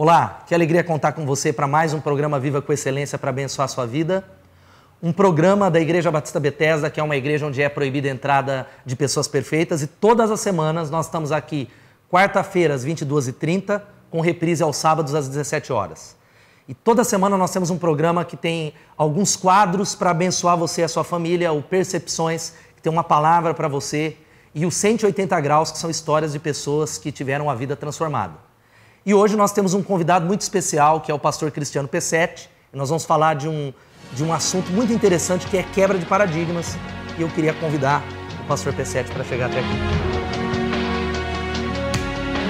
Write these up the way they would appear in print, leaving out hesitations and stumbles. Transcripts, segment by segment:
Olá, que alegria contar com você para mais um programa Viva com Excelência para abençoar a sua vida. Um programa da Igreja Batista Bethesda, que é uma igreja onde é proibida a entrada de pessoas perfeitas. E todas as semanas nós estamos aqui, quarta-feira às 22h30, com reprise aos sábados às 17 horas. E toda semana nós temos um programa que tem alguns quadros para abençoar você e a sua família, o Percepções, que tem uma palavra para você, e o 180 Graus, que são histórias de pessoas que tiveram a vida transformada. E hoje nós temos um convidado muito especial, que é o pastor Cristiano Pessetti, e nós vamos falar de um assunto muito interessante, que é quebra de paradigmas, e eu queria convidar o pastor Pessetti para chegar até aqui.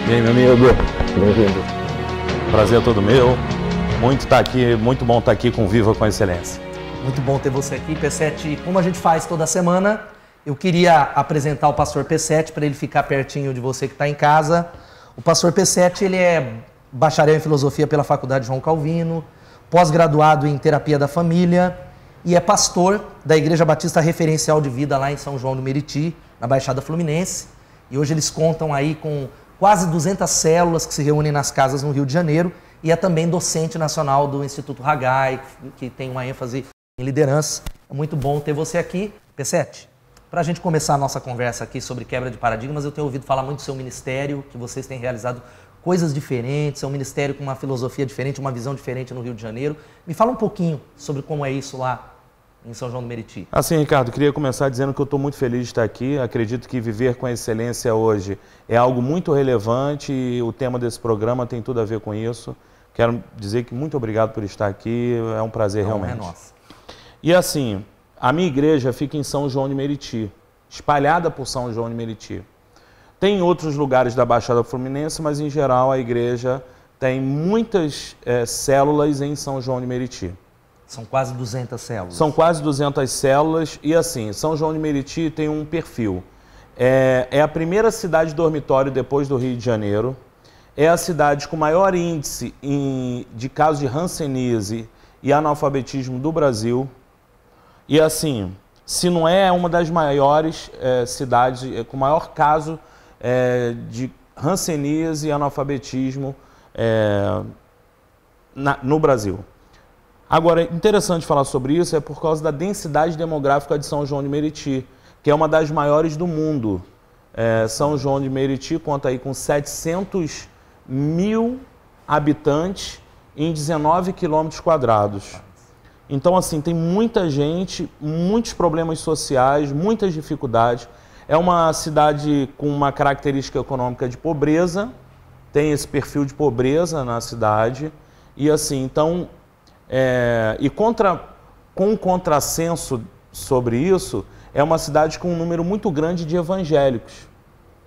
E aí, meu amigo? Bem-vindo. Prazer é todo meu. Muito bom estar aqui com Viva com Excelência. Muito bom ter você aqui, Pessetti. Como a gente faz toda semana, eu queria apresentar o pastor Pessetti para ele ficar pertinho de você que está em casa. O pastor Pessetti, ele é bacharel em filosofia pela Faculdade João Calvino, pós-graduado em terapia da família e é pastor da Igreja Batista Referencial de Vida lá em São João do Meriti, na Baixada Fluminense. E hoje eles contam aí com quase 200 células que se reúnem nas casas no Rio de Janeiro e é também docente nacional do Instituto Haggai, que tem uma ênfase em liderança. É muito bom ter você aqui. Pessetti, para a gente começar a nossa conversa aqui sobre quebra de paradigmas, eu tenho ouvido falar muito do seu ministério, que vocês têm realizado coisas diferentes, é um ministério com uma filosofia diferente, uma visão diferente no Rio de Janeiro. Me fala um pouquinho sobre como é isso lá em São João do Meriti. Assim, Ricardo, queria começar dizendo que eu estou muito feliz de estar aqui. Acredito que viver com excelência hoje é algo muito relevante e o tema desse programa tem tudo a ver com isso. Quero dizer que muito obrigado por estar aqui, é um prazer realmente. É nossa. E assim, a minha igreja fica em São João de Meriti, espalhada por São João de Meriti. Tem outros lugares da Baixada Fluminense, mas em geral a igreja tem muitas células em São João de Meriti. São quase 200 células. São quase 200 células e assim, São João de Meriti tem um perfil. É a primeira cidade dormitório depois do Rio de Janeiro. É a cidade com maior índice de casos de hanseníase e analfabetismo do Brasil. E assim, se não é uma das maiores cidades com maior caso de hanseníase e analfabetismo no Brasil. Agora, interessante falar sobre isso é por causa da densidade demográfica de São João de Meriti, que é uma das maiores do mundo. São João de Meriti conta aí com 700 mil habitantes em 19 quilômetros quadrados. Então, assim, tem muita gente, muitos problemas sociais, muitas dificuldades. É uma cidade com uma característica econômica de pobreza, tem esse perfil de pobreza na cidade. E assim, então, com um contrassenso sobre isso, é uma cidade com um número muito grande de evangélicos.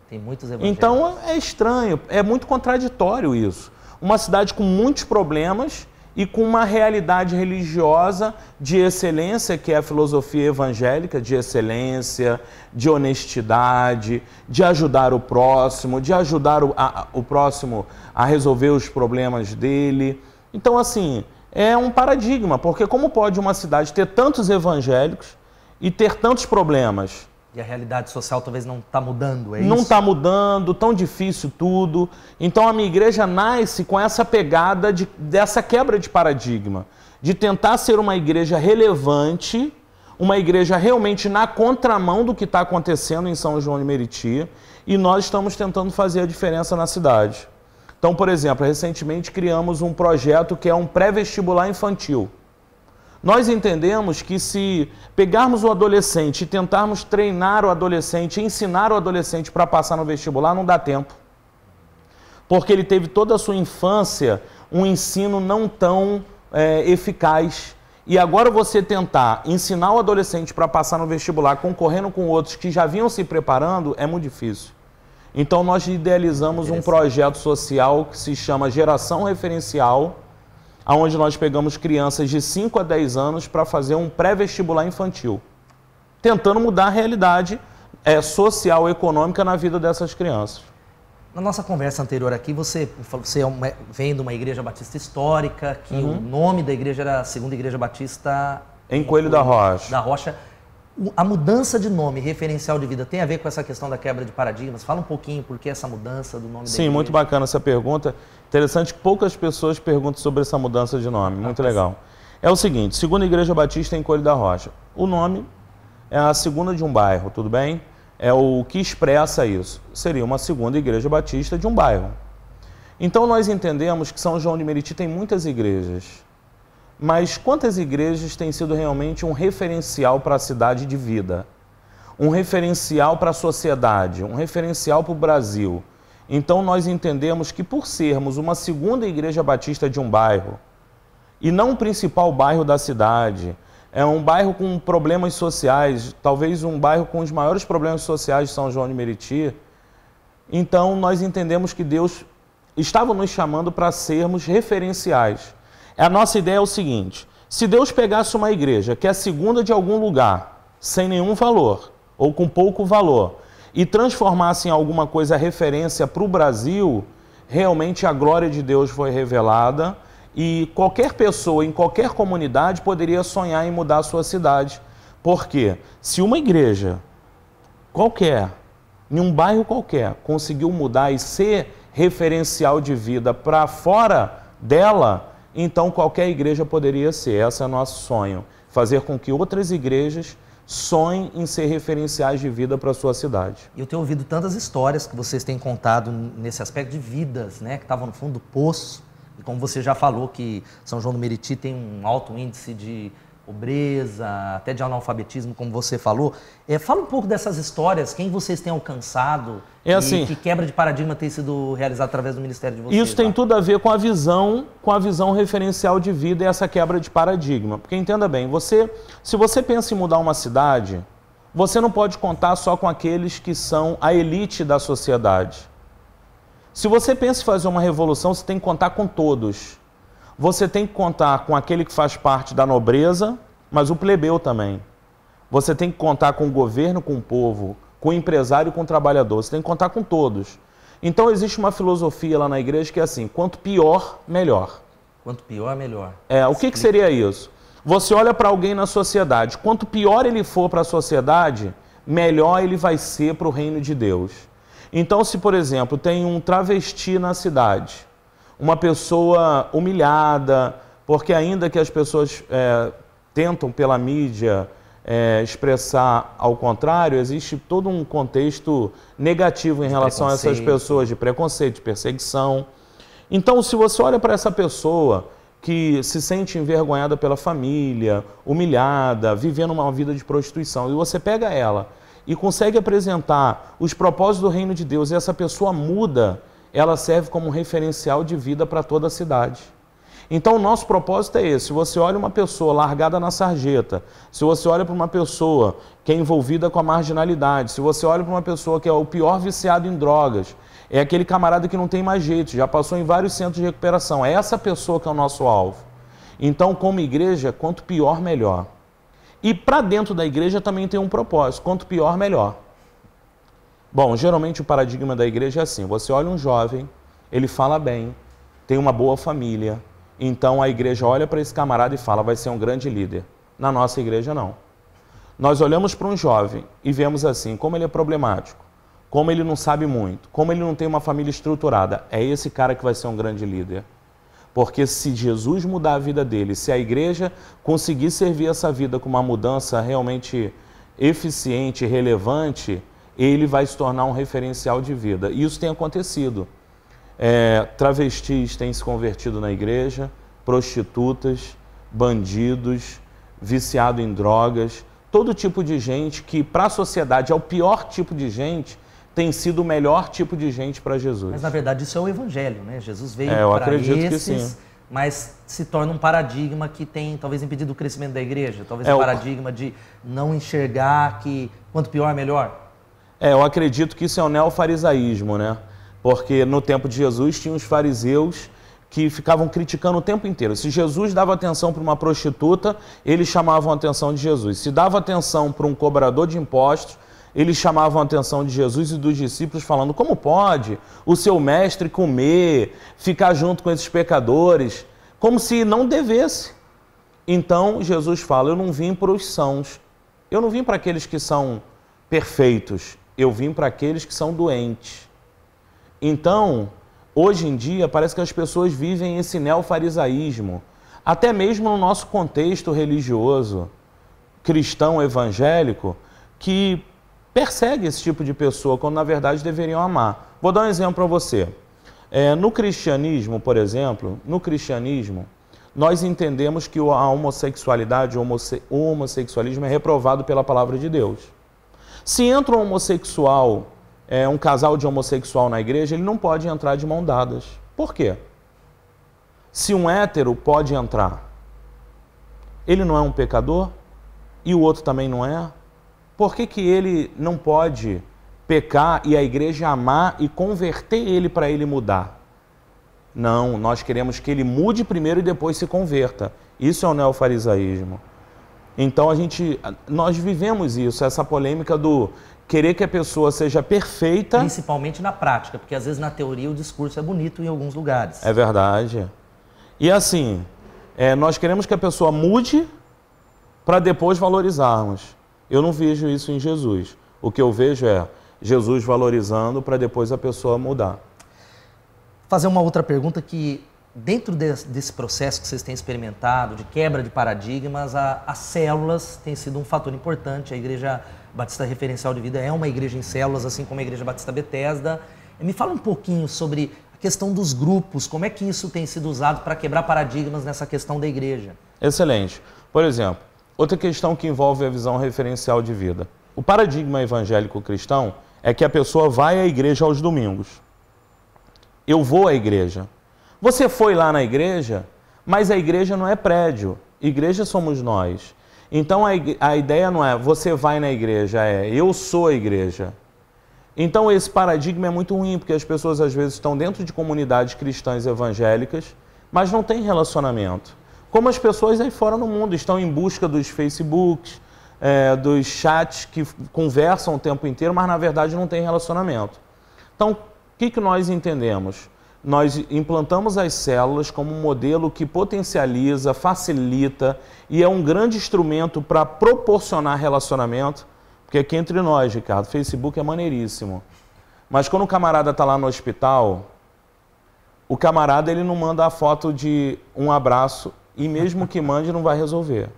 Tem muitos evangélicos. Então é estranho, é muito contraditório isso. Uma cidade com muitos problemas e com uma realidade religiosa de excelência, que é a filosofia evangélica, de excelência, de honestidade, de ajudar o próximo, de ajudar o próximo a resolver os problemas dele. Então, assim, é um paradigma, porque como pode uma cidade ter tantos evangélicos e ter tantos problemas? E a realidade social talvez não está mudando, é isso? Não está mudando, tão difícil tudo. Então a minha igreja nasce com essa pegada dessa quebra de paradigma, de tentar ser uma igreja relevante, uma igreja realmente na contramão do que está acontecendo em São João de Meriti, e nós estamos tentando fazer a diferença na cidade. Então, por exemplo, recentemente criamos um projeto que é um pré-vestibular infantil. Nós entendemos que se pegarmos o adolescente e tentarmos treinar o adolescente, ensinar o adolescente para passar no vestibular, não dá tempo. Porque ele teve toda a sua infância um ensino não tão eficaz. E agora você tentar ensinar o adolescente para passar no vestibular concorrendo com outros que já vinham se preparando é muito difícil. Então nós idealizamos um projeto social que se chama Geração Referencial, onde nós pegamos crianças de 5 a 10 anos para fazer um pré-vestibular infantil, tentando mudar a realidade social e econômica na vida dessas crianças. Na nossa conversa anterior aqui, você vem de uma igreja batista histórica, que o nome da igreja era a Segunda Igreja Batista em Coelho da Rocha. A mudança de nome, referencial de vida, tem a ver com essa questão da quebra de paradigmas? Fala um pouquinho por que essa mudança do nome da Sim, igreja. muito bacana essa pergunta. Interessante que poucas pessoas perguntam sobre essa mudança de nome. Muito legal. É o seguinte, Segunda Igreja Batista em Coelho da Rocha. O nome é a segunda de um bairro, tudo bem? É o que expressa isso. Seria uma segunda igreja batista de um bairro. Então nós entendemos que São João de Meriti tem muitas igrejas. Mas quantas igrejas têm sido realmente um referencial para a cidade de vida? Um referencial para a sociedade, um referencial para o Brasil. Então nós entendemos que por sermos uma segunda igreja batista de um bairro, e não o principal bairro da cidade, é um bairro com problemas sociais, talvez um bairro com os maiores problemas sociais de São João de Meriti, então nós entendemos que Deus estava nos chamando para sermos referenciais. A nossa ideia é o seguinte, se Deus pegasse uma igreja que é a segunda de algum lugar, sem nenhum valor, ou com pouco valor, e transformasse em alguma coisa referência para o Brasil, realmente a glória de Deus foi revelada e qualquer pessoa em qualquer comunidade poderia sonhar em mudar a sua cidade. Porque se uma igreja qualquer, em um bairro qualquer, conseguiu mudar e ser referencial de vida para fora dela, então qualquer igreja poderia ser. Esse é o nosso sonho, fazer com que outras igrejas sonhem em ser referenciais de vida para a sua cidade. Eu tenho ouvido tantas histórias que vocês têm contado nesse aspecto de vidas, né, que estavam no fundo do poço, e como você já falou que São João do Meriti tem um alto índice de pobreza, até de analfabetismo, como você falou. Fala um pouco dessas histórias, quem vocês têm alcançado e que quebra de paradigma tem sido realizada através do ministério de vocês. Isso tem tudo a ver com a visão referencial de vida e essa quebra de paradigma. Porque entenda bem, se você pensa em mudar uma cidade, você não pode contar só com aqueles que são a elite da sociedade. Se você pensa em fazer uma revolução, você tem que contar com todos. Você tem que contar com aquele que faz parte da nobreza, mas o plebeu também. Você tem que contar com o governo, com o povo, com o empresário e com o trabalhador. Você tem que contar com todos. Então existe uma filosofia lá na igreja que é assim, quanto pior, melhor. Quanto pior, melhor. O que seria isso? Você olha para alguém na sociedade, quanto pior ele for para a sociedade, melhor ele vai ser para o reino de Deus. Então se, por exemplo, tem um travesti na cidade, uma pessoa humilhada, porque ainda que as pessoas tentam pela mídia expressar ao contrário, existe todo um contexto negativo em relação a essas pessoas, de preconceito, de perseguição. Então, se você olha para essa pessoa que se sente envergonhada pela família, humilhada, vivendo uma vida de prostituição, e você pega ela e consegue apresentar os propósitos do reino de Deus, e essa pessoa muda, ela serve como um referencial de vida para toda a cidade. Então o nosso propósito é esse. Se você olha uma pessoa largada na sarjeta, se você olha para uma pessoa que é envolvida com a marginalidade, se você olha para uma pessoa que é o pior viciado em drogas, é aquele camarada que não tem mais jeito, já passou em vários centros de recuperação, é essa pessoa que é o nosso alvo. Então, como igreja, quanto pior, melhor. E para dentro da igreja também tem um propósito, quanto pior, melhor. Bom, geralmente o paradigma da igreja é assim, você olha um jovem, ele fala bem, tem uma boa família, então a igreja olha para esse camarada e fala, vai ser um grande líder. Na nossa igreja, não. Nós olhamos para um jovem e vemos assim, como ele é problemático, como ele não sabe muito, como ele não tem uma família estruturada, é esse cara que vai ser um grande líder. Porque se Jesus mudar a vida dele, se a igreja conseguir servir essa vida com uma mudança realmente eficiente, relevante, ele vai se tornar um referencial de vida. E isso tem acontecido. Travestis têm se convertido na igreja, prostitutas, bandidos, viciado em drogas, todo tipo de gente que para a sociedade é o pior tipo de gente, tem sido o melhor tipo de gente para Jesus. Mas na verdade isso é o evangelho, né? Jesus veio eu para acredito esses, que sim. Mas se torna um paradigma que tem talvez impedido o crescimento da igreja, talvez um paradigma de não enxergar que quanto pior, melhor. Eu acredito que isso é o neofarisaísmo, né? Porque no tempo de Jesus tinha os fariseus que ficavam criticando o tempo inteiro. Se Jesus dava atenção para uma prostituta, eles chamavam a atenção de Jesus. Se dava atenção para um cobrador de impostos, eles chamavam a atenção de Jesus e dos discípulos falando, como pode o seu mestre comer, ficar junto com esses pecadores, como se não devesse. Então Jesus fala, eu não vim para os sãos, Eu não vim para aqueles que são perfeitos, eu vim para aqueles que são doentes. Então, hoje em dia, parece que as pessoas vivem esse neofarisaísmo, até mesmo no nosso contexto religioso, cristão evangélico, que persegue esse tipo de pessoa, quando na verdade deveriam amar. Vou dar um exemplo para você. No cristianismo, por exemplo, nós entendemos que a homossexualidade, o homossexualismo é reprovado pela palavra de Deus. Se entra um homossexual, um casal de homossexual na igreja, ele não pode entrar de mão dadas. Por quê? Se um hétero pode entrar, ele não é um pecador? E o outro também não é? Por que que ele não pode pecar e a igreja amar e converter ele para ele mudar? Não, nós queremos que ele mude primeiro e depois se converta. Isso é o neofarisaísmo. Então nós vivemos isso, essa polêmica do querer que a pessoa seja perfeita. Principalmente na prática, porque às vezes na teoria o discurso é bonito em alguns lugares. É verdade. E assim, nós queremos que a pessoa mude para depois valorizarmos. Eu não vejo isso em Jesus. O que eu vejo é Jesus valorizando para depois a pessoa mudar. Fazer uma outra pergunta que, dentro desse processo que vocês têm experimentado, de quebra de paradigmas, as células têm sido um fator importante. A Igreja Batista Referencial de Vida é uma igreja em células, assim como a Igreja Batista Betesda. Me fala um pouquinho sobre a questão dos grupos, como é que isso tem sido usado para quebrar paradigmas nessa questão da igreja? Excelente. Por exemplo, outra questão que envolve a visão referencial de vida. O paradigma evangélico cristão é que a pessoa vai à igreja aos domingos. Eu vou à igreja. Você foi lá na igreja, mas a igreja não é prédio. Igreja somos nós. Então a ideia não é você vai na igreja, eu sou a igreja. Então esse paradigma é muito ruim, porque as pessoas às vezes estão dentro de comunidades cristãs evangélicas, mas não têm relacionamento. Como as pessoas aí fora no mundo estão em busca dos Facebooks, dos chats que conversam o tempo inteiro, mas na verdade não tem relacionamento. Então, o que nós entendemos? Nós implantamos as células como um modelo que potencializa, facilita e é um grande instrumento para proporcionar relacionamento, porque aqui entre nós, Ricardo, Facebook é maneiríssimo. Mas quando o camarada está lá no hospital, o camarada ele não manda a foto de um abraço e mesmo que mande não vai resolver.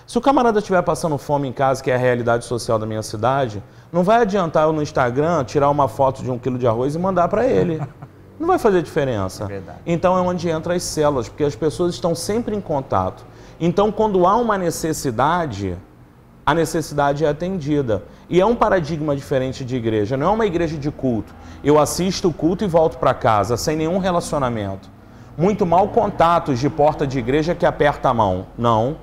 Se o camarada estiver passando fome em casa, que é a realidade social da minha cidade, não vai adiantar eu no Instagram tirar uma foto de 1 quilo de arroz e mandar para ele. Não vai fazer diferença. Então é onde entra as células, porque as pessoas estão sempre em contato. Então quando há uma necessidade, a necessidade é atendida. E é um paradigma diferente de igreja, não é uma igreja de culto. Eu assisto o culto e volto para casa, sem nenhum relacionamento. Muito mal contatos de porta de igreja que aperta a mão. Não.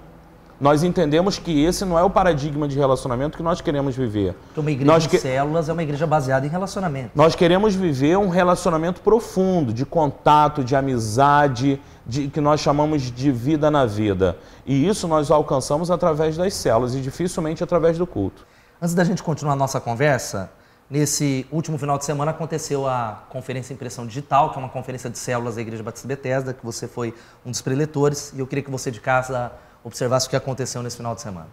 Nós entendemos que esse não é o paradigma de relacionamento que nós queremos viver. Porque uma igreja de células é uma igreja baseada em relacionamento. Nós queremos viver um relacionamento profundo, de contato, de amizade, que nós chamamos de vida na vida. E isso nós alcançamos através das células e dificilmente através do culto. Antes da gente continuar a nossa conversa, nesse último final de semana aconteceu a Conferência Impressão Digital, que é uma conferência de células da Igreja Batista Betesda, que você foi um dos preletores, e eu queria que você de casa observasse o que aconteceu nesse final de semana.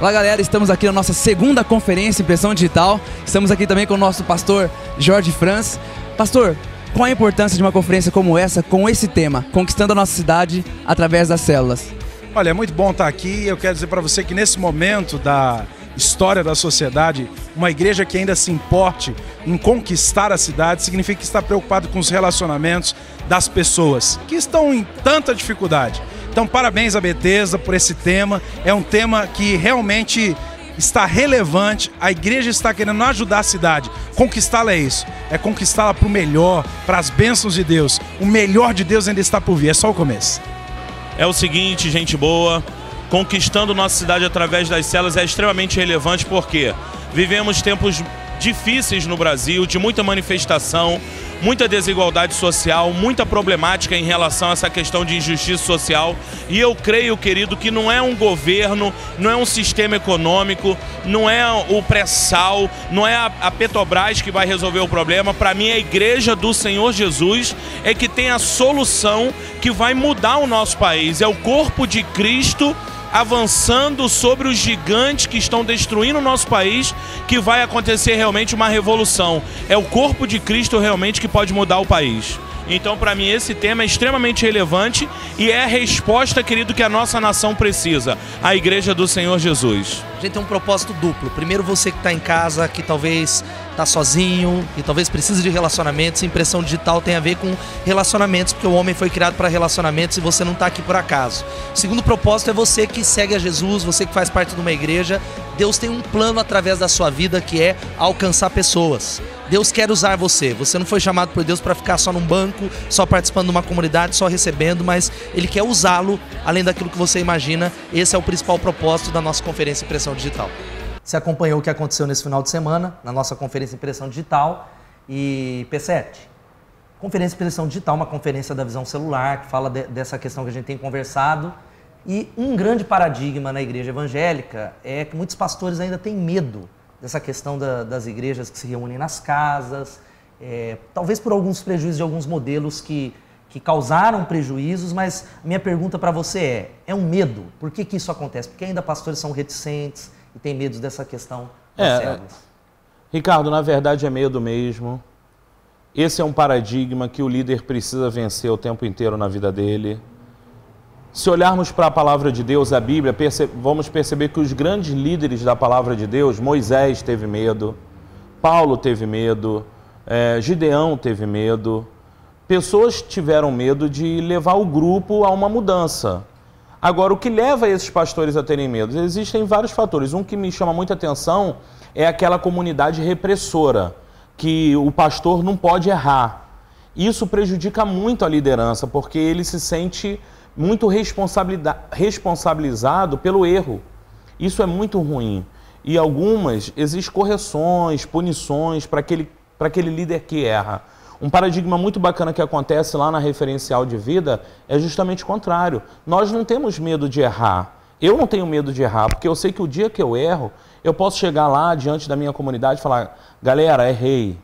Olá galera, estamos aqui na nossa segunda conferência Impressão Digital. Estamos aqui também com o nosso pastor Jorge Franz. Pastor, qual a importância de uma conferência como essa, com esse tema, conquistando a nossa cidade através das células? Olha, é muito bom estar aqui. Eu quero dizer para você que nesse momento da história da sociedade, uma igreja que ainda se importe em conquistar a cidade significa que está preocupado com os relacionamentos das pessoas que estão em tanta dificuldade. Então, parabéns a Betesda por esse tema. É um tema que realmente está relevante. A igreja está querendo ajudar a cidade. Conquistá-la é isso. É conquistá-la para o melhor, para as bênçãos de Deus. O melhor de Deus ainda está por vir. É só o começo. É o seguinte, gente boa. Conquistando nossa cidade através das células é extremamente relevante porque vivemos tempos difíceis no Brasil, de muita manifestação, muita desigualdade social, muita problemática em relação a essa questão de injustiça social. E eu creio, querido, que não é um governo, não é um sistema econômico, não é o pré-sal, não é a Petrobras que vai resolver o problema. Para mim, a Igreja do Senhor Jesus é que tem a solução que vai mudar o nosso país. É o corpo de Cristo avançando sobre os gigantes que estão destruindo o nosso país, que vai acontecer realmente uma revolução. É o corpo de Cristo realmente que pode mudar o país. Então, para mim, esse tema é extremamente relevante e é a resposta, querido, que a nossa nação precisa. A Igreja do Senhor Jesus. A gente tem um propósito duplo. Primeiro, você que está em casa, que talvez está sozinho, que talvez precise de relacionamentos. Impressão digital tem a ver com relacionamentos, porque o homem foi criado para relacionamentos e você não está aqui por acaso. O segundo propósito é você que segue a Jesus, você que faz parte de uma igreja. Deus tem um plano através da sua vida que é alcançar pessoas. Deus quer usar você. Você não foi chamado por Deus para ficar só num banco, só participando de uma comunidade, só recebendo, mas Ele quer usá-lo além daquilo que você imagina. Esse é o principal propósito da nossa conferência Impressão Digital. Você acompanhou o que aconteceu nesse final de semana, na nossa conferência Impressão Digital. E P7, conferência Impressão Digital, uma conferência da visão celular, que fala dessa questão que a gente tem conversado. E um grande paradigma na igreja evangélica é que muitos pastores ainda têm medo dessa questão das igrejas que se reúnem nas casas, talvez por alguns prejuízos de alguns modelos que causaram prejuízos, mas minha pergunta para você é um medo? Por que isso acontece? Porque ainda pastores são reticentes e têm medo dessa questão das células. Ricardo, na verdade é medo mesmo. Esse é um paradigma que o líder precisa vencer o tempo inteiro na vida dele. Se olharmos para a palavra de Deus, a Bíblia, vamos perceber que os grandes líderes da palavra de Deus, Moisés teve medo, Paulo teve medo, Gideão teve medo. Pessoas tiveram medo de levar o grupo a uma mudança. Agora, o que leva esses pastores a terem medo? Existem vários fatores. Um que me chama muita atenção é aquela comunidade repressora, que o pastor não pode errar. Isso prejudica muito a liderança, porque ele se sente muito responsabilizado pelo erro. Isso é muito ruim. E existem correções, punições para aquele líder que erra. Um paradigma muito bacana que acontece lá na Referencial de Vida é justamente o contrário. Nós não temos medo de errar. Eu não tenho medo de errar, porque eu sei que o dia que eu erro, eu posso chegar lá diante da minha comunidade e falar: galera, errei.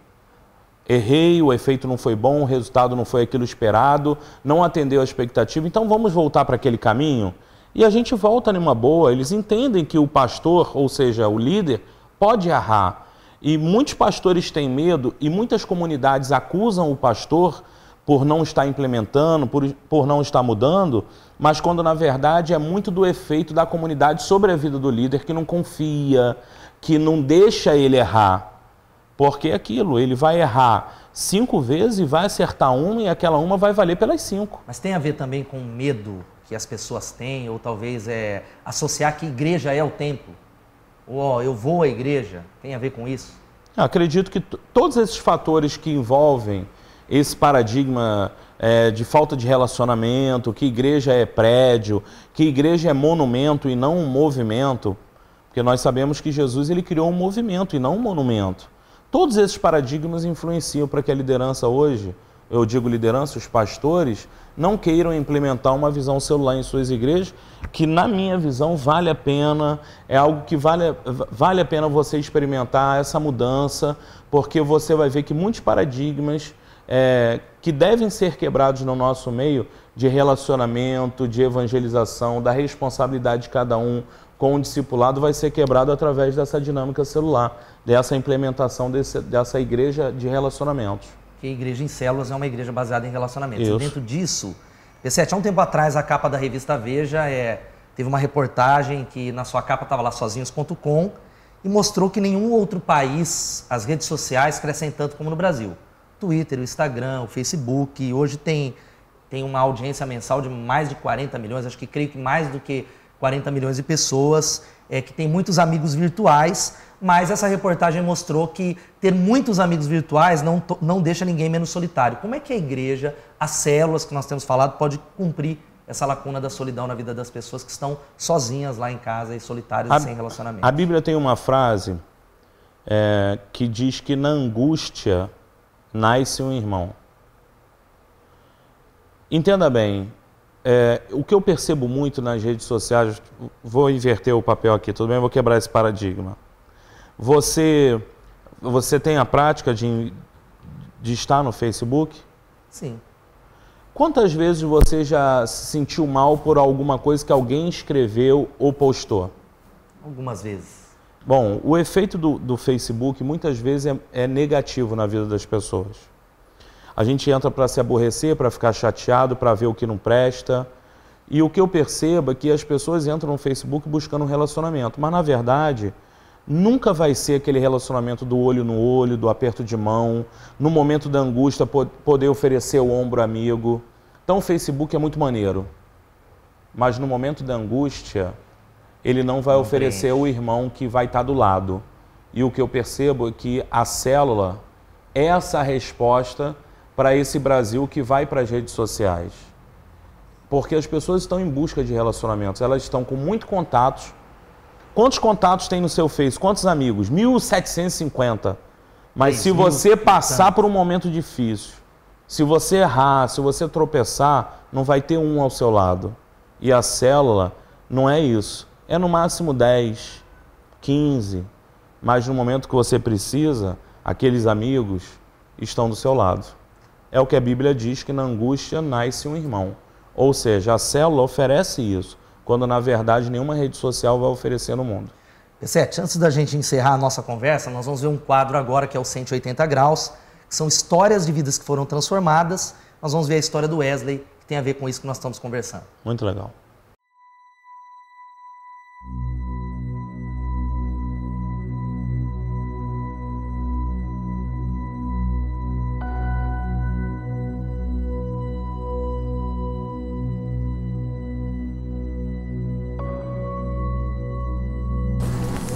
Errei, o efeito não foi bom, o resultado não foi aquilo esperado, não atendeu a expectativa, então vamos voltar para aquele caminho? E a gente volta numa boa. Eles entendem que o pastor, ou seja, o líder, pode errar. E muitos pastores têm medo e muitas comunidades acusam o pastor por não estar implementando, por não estar mudando, mas quando na verdade é muito do efeito da comunidade sobre a vida do líder, que não confia, que não deixa ele errar. Porque é aquilo, ele vai errar 5 vezes e vai acertar uma, e aquela uma vai valer pelas 5. Mas tem a ver também com o medo que as pessoas têm, ou talvez associar que igreja é o templo. Ou eu vou à igreja, tem a ver com isso? Eu acredito que todos esses fatores que envolvem esse paradigma de falta de relacionamento, que igreja é prédio, que igreja é monumento e não um movimento, porque nós sabemos que Jesus ele criou um movimento e não um monumento. Todos esses paradigmas influenciam para que a liderança hoje, eu digo liderança, os pastores, não queiram implementar uma visão celular em suas igrejas, que na minha visão vale a pena, é algo que vale a pena você experimentar essa mudança, porque você vai ver que muitos paradigmas que devem ser quebrados no nosso meio, de relacionamento, de evangelização, da responsabilidade de cada um com o discipulado, vai ser quebrado através dessa dinâmica celular, dessa implementação dessa igreja de relacionamentos. Que a igreja em células é uma igreja baseada em relacionamentos. E dentro disso, P7, há um tempo atrás, a capa da revista Veja teve uma reportagem que na sua capa estava lá sozinhos.com e mostrou que nenhum outro país, as redes sociais crescem tanto como no Brasil. O Twitter, o Instagram, o Facebook, hoje tem uma audiência mensal de mais de 40 milhões, acho que creio que mais do que 40 milhões de pessoas, que tem muitos amigos virtuais, mas essa reportagem mostrou que ter muitos amigos virtuais não deixa ninguém menos solitário. Como é que a igreja, as células que nós temos falado, pode cumprir essa lacuna da solidão na vida das pessoas que estão sozinhas lá em casa e solitárias e sem relacionamento? A Bíblia tem uma frase que diz que na angústia nasce um irmão. Entenda bem, o que eu percebo muito nas redes sociais, vou inverter o papel aqui, tudo bem? Vou quebrar esse paradigma. Você tem a prática de estar no Facebook? Sim. Quantas vezes você já se sentiu mal por alguma coisa que alguém escreveu ou postou? Algumas vezes. Bom, o efeito do Facebook muitas vezes é negativo na vida das pessoas. A gente entra para se aborrecer, para ficar chateado, para ver o que não presta. E o que eu percebo é que as pessoas entram no Facebook buscando um relacionamento, mas na verdade nunca vai ser aquele relacionamento do olho no olho, do aperto de mão, no momento da angústia poder oferecer o ombro amigo. Então o Facebook é muito maneiro, mas no momento da angústia ele não vai oferecer o irmão que vai estar do lado. E o que eu percebo é que a célula é essa resposta para esse Brasil que vai para as redes sociais. Porque as pessoas estão em busca de relacionamentos, elas estão com muitos contatos. Quantos contatos tem no seu Face? Quantos amigos? 1.750. Mas se você passar por um momento difícil, se você errar, se você tropeçar, não vai ter um ao seu lado. E a célula não é isso. É no máximo 10, 15. Mas no momento que você precisa, aqueles amigos estão do seu lado. É o que a Bíblia diz, que na angústia nasce um irmão. Ou seja, a célula oferece isso, quando na verdade nenhuma rede social vai oferecer no mundo. P7, antes da gente encerrar a nossa conversa, nós vamos ver um quadro agora que é o 180 graus, que são histórias de vidas que foram transformadas. Nós vamos ver a história do Wesley, que tem a ver com isso que nós estamos conversando. Muito legal.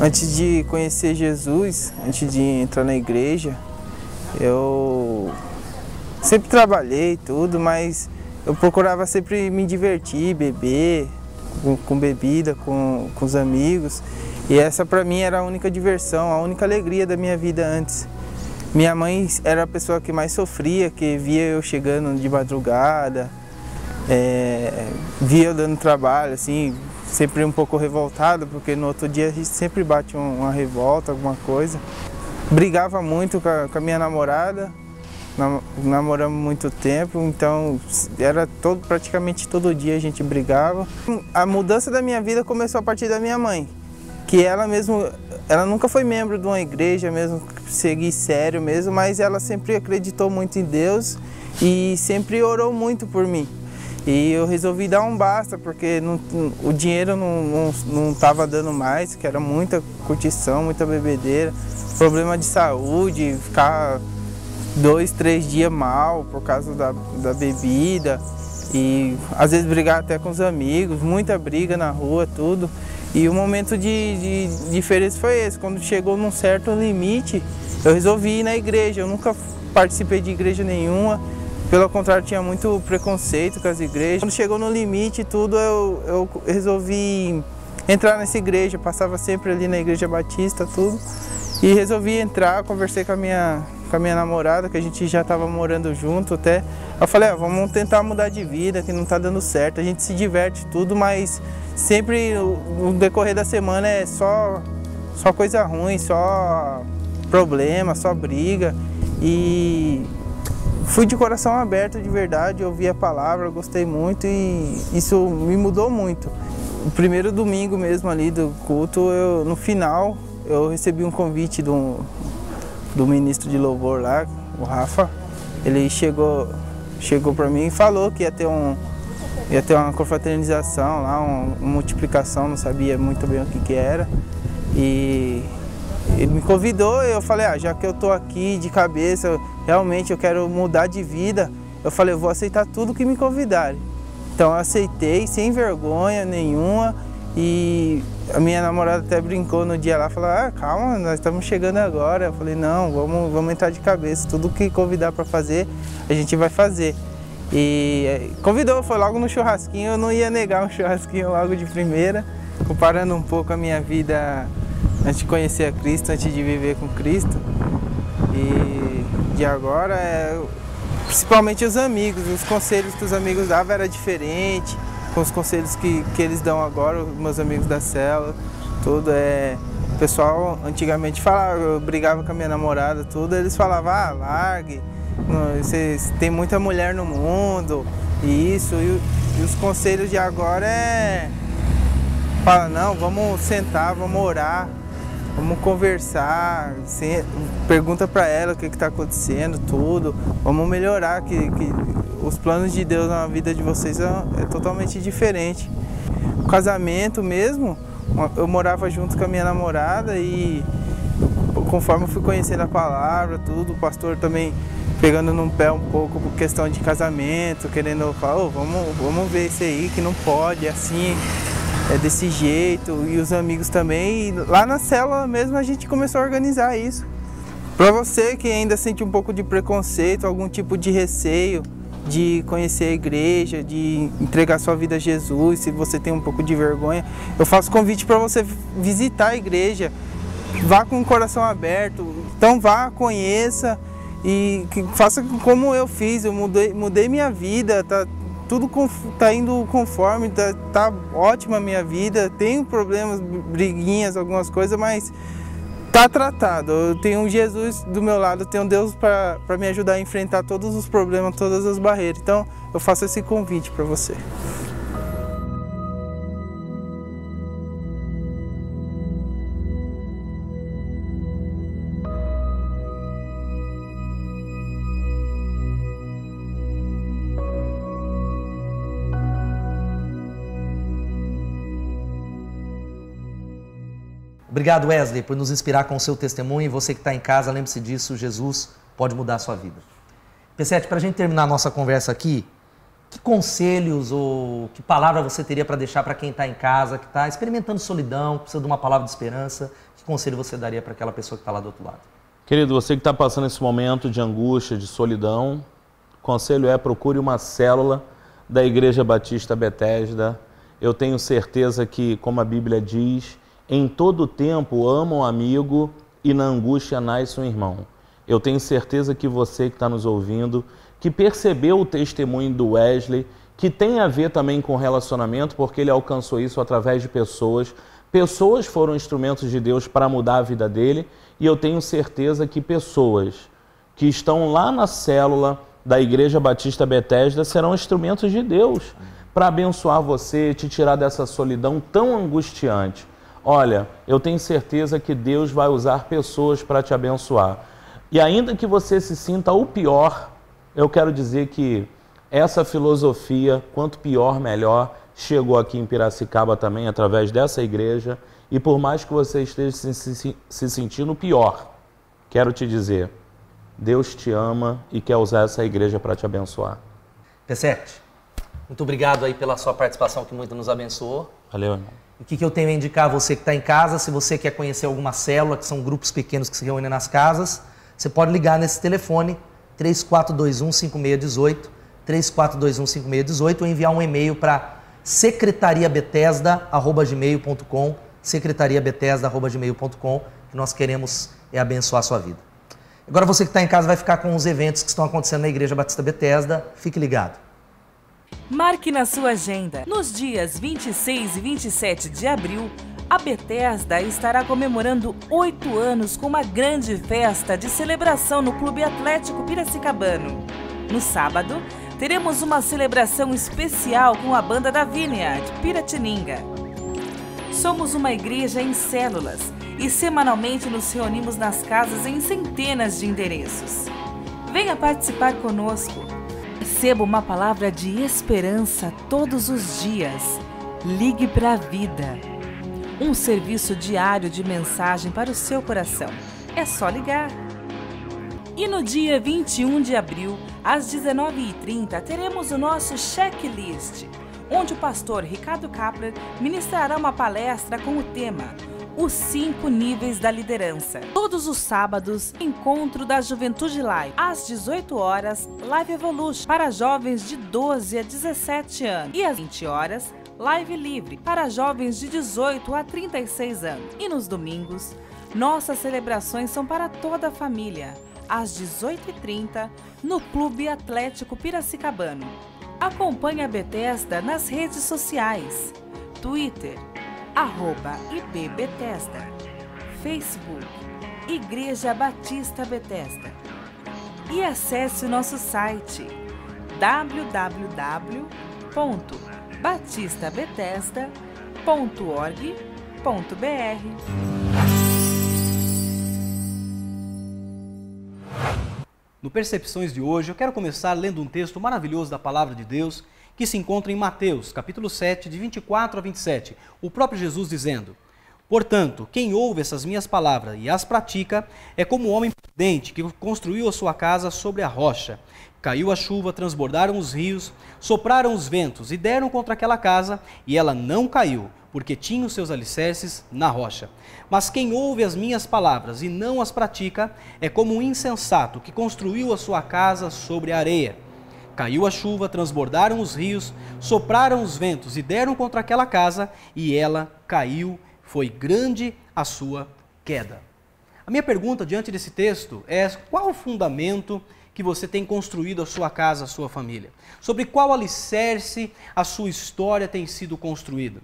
Antes de conhecer Jesus, antes de entrar na igreja, eu sempre trabalhei tudo, mas eu procurava sempre me divertir, beber, com bebida, com os amigos. E essa para mim era a única diversão, a única alegria da minha vida antes. Minha mãe era a pessoa que mais sofria, que via eu chegando de madrugada, via eu dando trabalho, assim, sempre um pouco revoltado, porque no outro dia a gente sempre bate uma revolta, alguma coisa. Brigava muito com a minha namorada, namoramos muito tempo, então era praticamente todo dia a gente brigava. A mudança da minha vida começou a partir da minha mãe, que ela nunca foi membro de uma igreja mesmo, seguir sério mesmo, mas ela sempre acreditou muito em Deus e sempre orou muito por mim. E eu resolvi dar um basta, porque o dinheiro não estava dando mais, que era muita curtição, muita bebedeira, problema de saúde, ficar 2, 3 dias mal por causa da bebida e às vezes brigar até com os amigos, muita briga na rua, tudo. E o momento de diferença foi esse, quando chegou num certo limite, eu resolvi ir na igreja. Eu nunca participei de igreja nenhuma. Pelo contrário, tinha muito preconceito com as igrejas. Quando chegou no limite tudo, eu resolvi entrar nessa igreja. Passava sempre ali na igreja batista, tudo. E resolvi entrar, conversei com a minha namorada, que a gente já estava morando junto até. Eu falei, vamos tentar mudar de vida, que não está dando certo. A gente se diverte tudo, mas sempre no decorrer da semana é só coisa ruim, só problema, só briga. E fui de coração aberto de verdade, ouvi a palavra, gostei muito e isso me mudou muito. O primeiro domingo mesmo ali do culto, no final, eu recebi um convite do ministro de louvor lá, o Rafa. Ele chegou para mim e falou que ia ter uma confraternização lá, uma multiplicação, não sabia muito bem o que era. E ele me convidou e eu falei, já que eu tô aqui de cabeça, realmente eu quero mudar de vida, eu falei, eu vou aceitar tudo que me convidarem. Então eu aceitei, sem vergonha nenhuma, e a minha namorada até brincou no dia lá, falou, calma, nós estamos chegando agora. Eu falei, não, vamos entrar de cabeça, tudo que convidar para fazer, a gente vai fazer. E convidou, foi logo no churrasquinho, eu não ia negar um churrasquinho logo de primeira, comparando um pouco a minha vida antes de conhecer a Cristo, antes de viver com Cristo. E de agora, principalmente os amigos, os conselhos que os amigos davam era diferente, com os conselhos que eles dão agora, os meus amigos da célula, tudo o pessoal antigamente falava, eu brigava com a minha namorada, tudo, eles falavam, largue, tem muita mulher no mundo, e isso, e os conselhos de agora fala, não, vamos sentar, vamos orar, vamos conversar, pergunta para ela o que está acontecendo, tudo, vamos melhorar, que os planos de Deus na vida de vocês é totalmente diferente. O casamento mesmo, eu morava junto com a minha namorada e conforme eu fui conhecendo a palavra, tudo, o pastor também pegando num pé um pouco por questão de casamento, querendo falar, vamos ver isso aí, que não pode, é assim, é desse jeito, e os amigos também. E lá na célula mesmo a gente começou a organizar isso. Para você que ainda sente um pouco de preconceito, algum tipo de receio de conhecer a igreja, de entregar sua vida a Jesus, se você tem um pouco de vergonha, eu faço convite para você visitar a igreja, vá com o coração aberto, então vá, conheça e faça como eu fiz, eu mudei minha vida, tudo tá indo conforme, tá ótima a minha vida, tenho problemas, briguinhas, algumas coisas, mas tá tratado. Eu tenho um Jesus do meu lado, eu tenho um Deus para me ajudar a enfrentar todos os problemas, todas as barreiras. Então, eu faço esse convite para você. Obrigado, Wesley, por nos inspirar com o seu testemunho. E você que está em casa, lembre-se disso, Jesus pode mudar a sua vida. P7, para a gente terminar a nossa conversa aqui, que conselhos ou que palavra você teria para deixar para quem está em casa, que está experimentando solidão, que precisa de uma palavra de esperança? Que conselho você daria para aquela pessoa que está lá do outro lado? Querido, você que está passando esse momento de angústia, de solidão, o conselho procure uma célula da Igreja Batista Betesda. Eu tenho certeza que, como a Bíblia diz, em todo tempo ama um amigo e na angústia nasce um irmão. Eu tenho certeza que você que está nos ouvindo, que percebeu o testemunho do Wesley, que tem a ver também com relacionamento, porque ele alcançou isso através de pessoas. Pessoas foram instrumentos de Deus para mudar a vida dele, e eu tenho certeza que pessoas que estão lá na célula da Igreja Batista Betesda serão instrumentos de Deus para abençoar você, te tirar dessa solidão tão angustiante. Olha, eu tenho certeza que Deus vai usar pessoas para te abençoar. E ainda que você se sinta o pior, eu quero dizer que essa filosofia, quanto pior, melhor, chegou aqui em Piracicaba também, através dessa igreja. E por mais que você esteja se sentindo pior, quero te dizer, Deus te ama e quer usar essa igreja para te abençoar. P7, muito obrigado aí pela sua participação, que muito nos abençoou. Valeu, irmão. O que eu tenho a indicar a você que está em casa, se você quer conhecer alguma célula, que são grupos pequenos que se reúnem nas casas, você pode ligar nesse telefone 3421-5618, 3421-5618, ou enviar um e-mail para secretariabetesda@gmail.com, secretariabetesda@gmail.com, que nós queremos abençoar a sua vida. Agora você que está em casa vai ficar com os eventos que estão acontecendo na Igreja Batista Betesda, fique ligado. Marque na sua agenda. Nos dias 26 e 27 de abril, a Betesda estará comemorando 8 anos com uma grande festa de celebração no Clube Atlético Piracicabano. No sábado, teremos uma celebração especial com a banda da Vineyard, Piratininga. Somos uma igreja em células e semanalmente nos reunimos nas casas em centenas de endereços. Venha participar conosco. Receba uma palavra de esperança todos os dias. Ligue para a vida. Um serviço diário de mensagem para o seu coração. É só ligar. E no dia 21 de abril, às 19h30, teremos o nosso checklist, onde o pastor Ricardo Kapler ministrará uma palestra com o tema Os 5 níveis da liderança. Todos os sábados, encontro da Juventude Live. Às 18 horas, Live Evolution para jovens de 12 a 17 anos. E às 20 horas, Live Livre para jovens de 18 a 36 anos. E nos domingos, nossas celebrações são para toda a família. às 18h30, no Clube Atlético Piracicabano. Acompanhe a Bethesda nas redes sociais: Twitter, @IBBethesda, Facebook, Igreja Batista Bethesda. E acesse o nosso site www.batistabethesda.org.br. No Percepções de hoje, eu quero começar lendo um texto maravilhoso da Palavra de Deus que se encontra em Mateus, capítulo 7, de 24 a 27. O próprio Jesus dizendo: portanto, quem ouve essas minhas palavras e as pratica é como um homem prudente que construiu a sua casa sobre a rocha. Caiu a chuva, transbordaram os rios, sopraram os ventos e deram contra aquela casa, e ela não caiu, porque tinha os seus alicerces na rocha. Mas quem ouve as minhas palavras e não as pratica é como um insensato que construiu a sua casa sobre a areia. Caiu a chuva, transbordaram os rios, sopraram os ventos e deram contra aquela casa, e ela caiu. Foi grande a sua queda. A minha pergunta diante desse texto é: qual o fundamento que você tem construído a sua casa, a sua família? Sobre qual alicerce a sua história tem sido construída?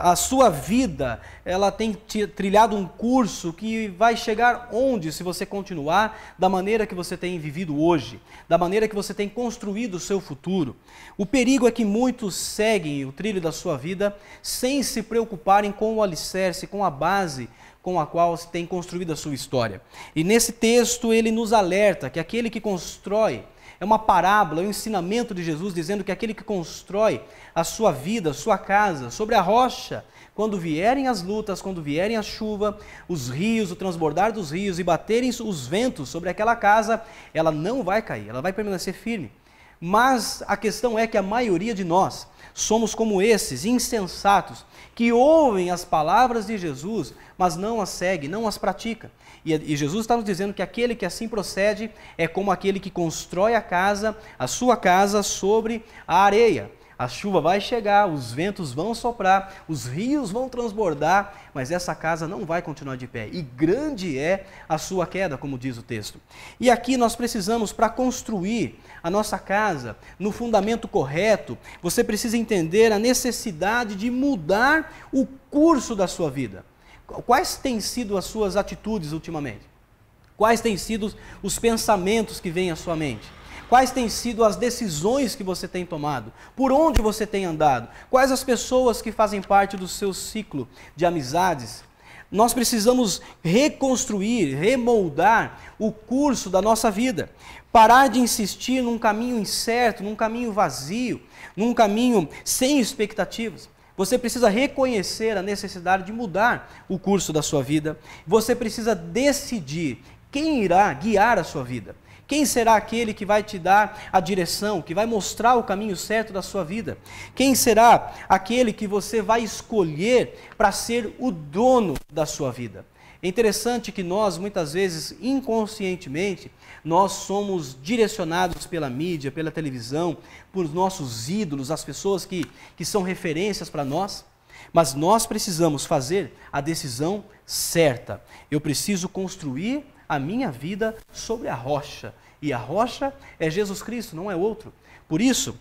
A sua vida, ela tem trilhado um curso que vai chegar onde se você continuar da maneira que você tem vivido hoje, da maneira que você tem construído o seu futuro. O perigo é que muitos seguem o trilho da sua vida sem se preocuparem com o alicerce, com a base com a qual se tem construído a sua história. E nesse texto ele nos alerta que aquele que constrói, é uma parábola, é um ensinamento de Jesus dizendo que aquele que constrói a sua vida, a sua casa, sobre a rocha, quando vierem as lutas, quando vierem a chuva, os rios, o transbordar dos rios e baterem os ventos sobre aquela casa, ela não vai cair, ela vai permanecer firme. Mas a questão é que a maioria de nós somos como esses insensatos que ouvem as palavras de Jesus, mas não as seguem, não as praticam. E Jesus está nos dizendo que aquele que assim procede é como aquele que constrói a sua casa sobre a areia. A chuva vai chegar, os ventos vão soprar, os rios vão transbordar, mas essa casa não vai continuar de pé. E grande é a sua queda, como diz o texto. E aqui nós precisamos, para construir a nossa casa no fundamento correto, você precisa entender a necessidade de mudar o curso da sua vida. Quais têm sido as suas atitudes ultimamente? Quais têm sido os pensamentos que vêm à sua mente? Quais têm sido as decisões que você tem tomado? Por onde você tem andado? Quais as pessoas que fazem parte do seu ciclo de amizades? Nós precisamos reconstruir, remoldar o curso da nossa vida. Parar de insistir num caminho incerto, num caminho vazio, num caminho sem expectativas. Você precisa reconhecer a necessidade de mudar o curso da sua vida. Você precisa decidir quem irá guiar a sua vida. Quem será aquele que vai te dar a direção, que vai mostrar o caminho certo da sua vida? Quem será aquele que você vai escolher para ser o dono da sua vida? É interessante que nós, muitas vezes, inconscientemente, nós somos direcionados pela mídia, pela televisão, por nossos ídolos, as pessoas que são referências para nós. Mas nós precisamos fazer a decisão certa. Eu preciso construir a minha vida sobre a rocha. E a rocha é Jesus Cristo, não é outro. Por isso,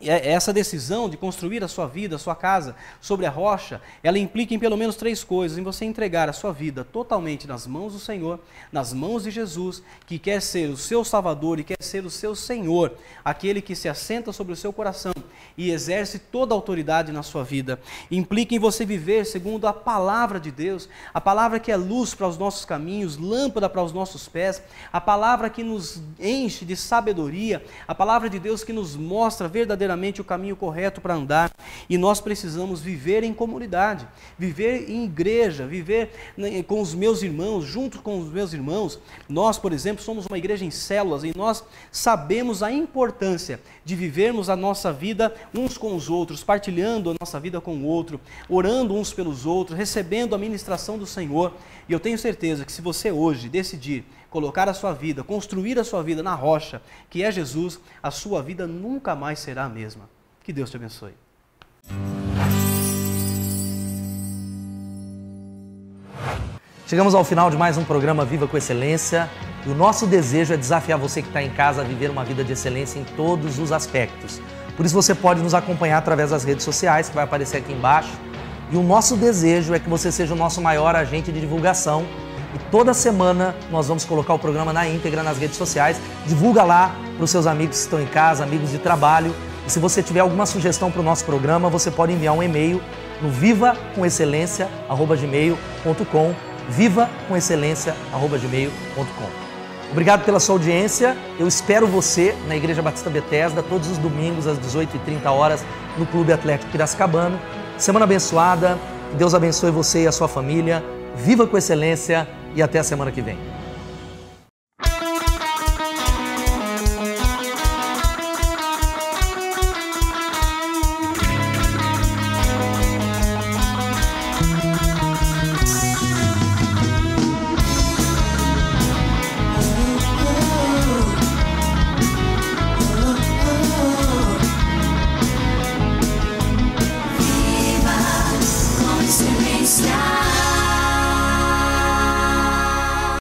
essa decisão de construir a sua vida, a sua casa sobre a rocha, ela implica em pelo menos 3 coisas: em você entregar a sua vida totalmente nas mãos do Senhor, nas mãos de Jesus, que quer ser o seu Salvador e quer ser o seu Senhor, aquele que se assenta sobre o seu coração e exerce toda a autoridade na sua vida. Implica em você viver segundo a palavra de Deus, a palavra que é luz para os nossos caminhos, lâmpada para os nossos pés, a palavra que nos enche de sabedoria, a palavra de Deus que nos mostra verdadeiramente o caminho correto para andar. E nós precisamos viver em comunidade, viver em igreja, viver com os meus irmãos, junto com os meus irmãos. Nós, por exemplo, somos uma igreja em células e nós sabemos a importância de vivermos a nossa vida uns com os outros, partilhando a nossa vida com o outro, orando uns pelos outros, recebendo a ministração do Senhor. E eu tenho certeza que se você hoje decidir colocar a sua vida, construir a sua vida na rocha, que é Jesus, a sua vida nunca mais será a mesma. Que Deus te abençoe. Chegamos ao final de mais um programa Viva com Excelência. E o nosso desejo é desafiar você que está em casa a viver uma vida de excelência em todos os aspectos. Por isso você pode nos acompanhar através das redes sociais, que vai aparecer aqui embaixo. E o nosso desejo é que você seja o nosso maior agente de divulgação. E toda semana nós vamos colocar o programa na íntegra nas redes sociais. Divulga lá para os seus amigos que estão em casa, amigos de trabalho. E se você tiver alguma sugestão para o nosso programa, você pode enviar um e-mail no vivacomecelência@gmail.com, vivacomecelência@gmail.com. Obrigado pela sua audiência. Eu espero você na Igreja Batista Bethesda todos os domingos às 18h30 no Clube Atlético Piracicabano. Semana abençoada. Que Deus abençoe você e a sua família. Viva com excelência e até a semana que vem.